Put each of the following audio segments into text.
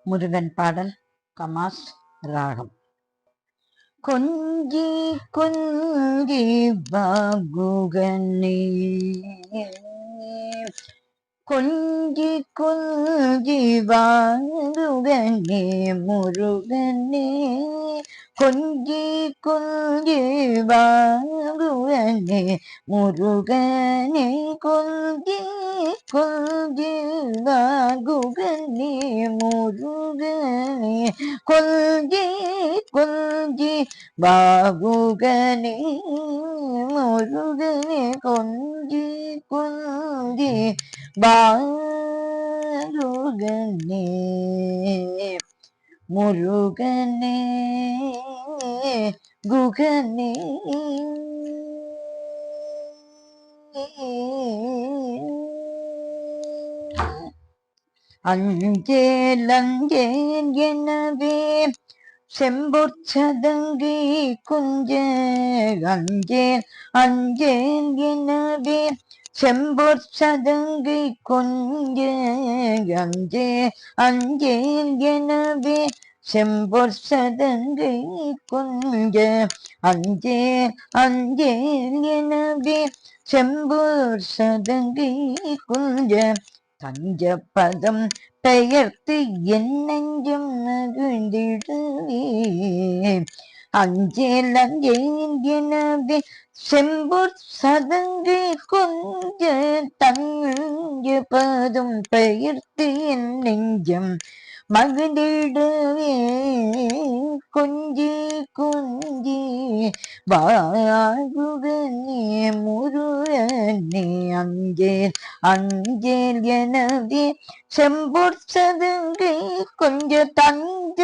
முருகன் பாடல் கமாஸ் ராகம். கொஞ்சி கொஞ்சி பாகுகனே, கொஞ்சி கொஞ்சி வாங்குகனே முருகனே, கொஞ்சி கொஞ்சி வாங்குகனே முருகனே, கொஞ்சி கொஞ்சி வாங்குகனே முருகனே, கொஞ்சி கொஞ்சி வாகுகனே முருகனே, கொஞ்சி கொஞ்சி வாகுகனே முருகனே குகனே. அஞ்சேல் அஞ்சேல் எனவே செம்பொற்சதங்கை கொஞ்ச, அஞ்சேல் அஞ்சேல் எனவே செம்பொற்சதங்கை கொஞ்ச, அஞ்சேல் அஞ்சேல் எனவே செம்பொற்சதங்கை கொஞ்ச, அஞ்சேல் அஞ்சேல் எனவே செம்பொற்சதங்கை கொஞ்ச, தஞ்ச பதம் பெயர்த்து என் நெஞ்சம் மகிழ்ந்திடுவே, அஞ்சேல் அஞ்சேல் எனவே செம்பொற்சதங்கை கொஞ்ச, தஞ்ச பதம் பெயர்த்து என் நெஞ்சம் மகிழ்ந்திடவே, கொஞ்சி கொஞ்சி வாகுகனே முருகனே, அஞ்சேல் அஞ்சேல் எனவே செம்பொற்சதங்கை கொஞ்ச, தஞ்ச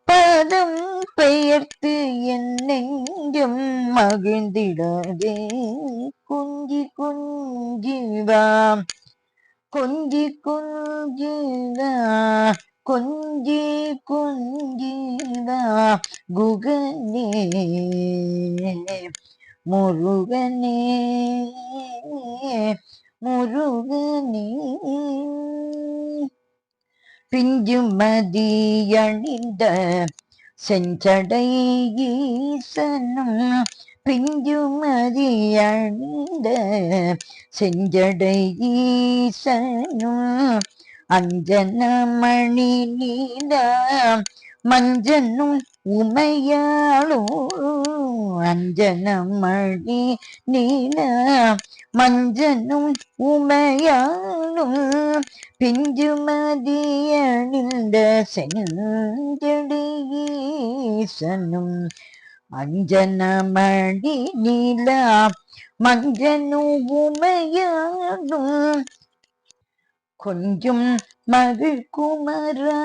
பதம் பெயர்த்து என் நெஞ்சம் மகிழ்ந்திடவே, கொஞ்சி கொஞ்சி வா கொஞ்சி கொஞ்சி வா கொஞ்சி கொஞ்சி வா குகனே முருகனே முருகனே. பிஞ்சு மதியணிந்த செஞ்சடை ஈசனும், பிஞ்சு மதியணிந்த செஞ்சடை ஈசனும், அஞ்சன மணி நீல மஞ்சனும் உமையாளும், அஞ்சன மணி நீல மஞ்சனும் உமையாளும், பிஞ்சு மதியணிந்த செஞ்சடை ஈசனும், அஞ்சன மணி நீல மஞ்சனும் உமையாளும், கொஞ்சும் மகிழ் குமரா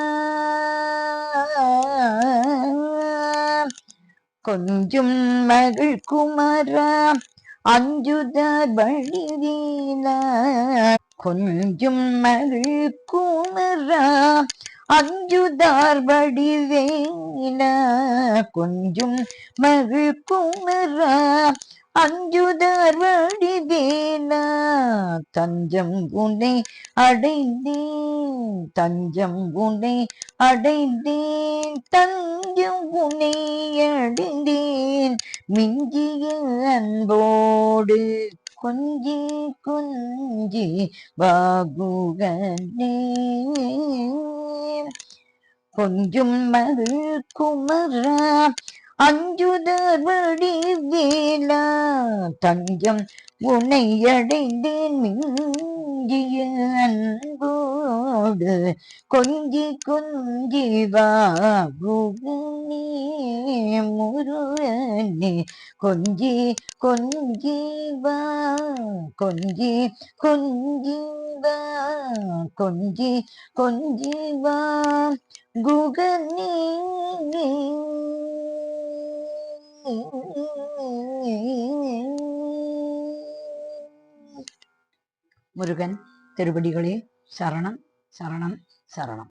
கொஞ்சும் மகிழ் குமரா அஞ்சுதர் வடிவேலா, கொஞ்சும் மகிழ் குமரா அஞ்சுதார் வடிவேலா, கொஞ்சும் மகிழ் குமரா அஞ்சுதார் வடிவேலா, தஞ்சம் உன்னை அடைந்தேன் தஞ்சம் உன்னை அடைந்தேன், தஞ்சம் உன்னை அடைந்தேன் மிஞ்சிய அன்போடு, கொஞ்சி கொஞ்சி வாகுகனே, கொஞ்சும் மகிழ் குமரா அஞ்சுதர் வடிவேலா, தஞ்சம் உன்னை அடைந்தேன் மிஞ்சிய அன்போடு, கொஞ்சி கொஞ்சி வாகுகனே முருகனே, கொஞ்சி கொஞ்சி வா கொஞ்சி கொஞ்சி வா கொஞ்சி கொஞ்சி வா குகனே. முருகன் திருவடிகளே சரணம் சரணம் சரணம்.